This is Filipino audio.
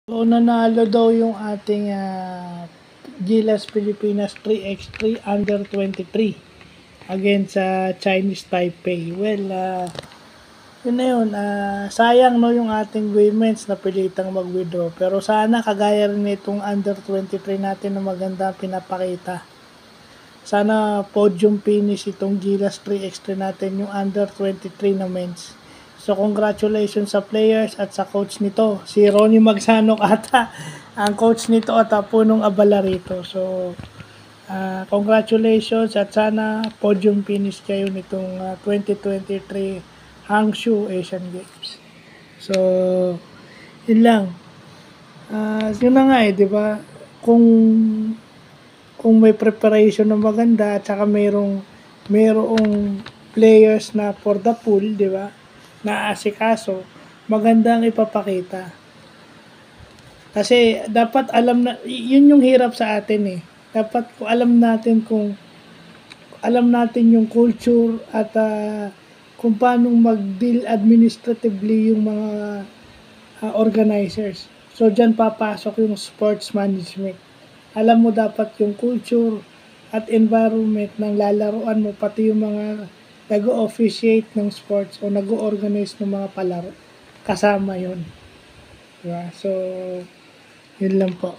So, nanalo daw yung ating Gilas Pilipinas 3x3 under 23 against sa Chinese Taipei. Well, yun na yun. Sayang no yung ating women's na pilitang mag-withdraw. Pero sana kagaya rin itong under 23 natin na maganda pinapakita. Sana podium finish itong Gilas 3x3 natin yung under 23 na men's. So congratulations sa players at sa coach nito. Si Ronnie Magsanok ata ang coach nito at punong abala rito. So congratulations at sana podium finish kayo nitong 2023 Hangzhou Asian Games. So yun lang. Yun na nga di ba? Kung may preparation na maganda at saka mayroong players na for the pool, di ba? Na asikaso, maganda ang ipapakita. Kasi dapat alam na, yun yung hirap sa atin eh. Dapat alam natin yung culture at kung paano mag-deal administratively yung mga organizers. So, dyan papasok yung sports management. Alam mo dapat yung culture at environment ng lalaroan mo, pati yung mga nag-officiate ng sports o nag-organize ng mga palaro. Kasama yun. Diba? So, yun lang po.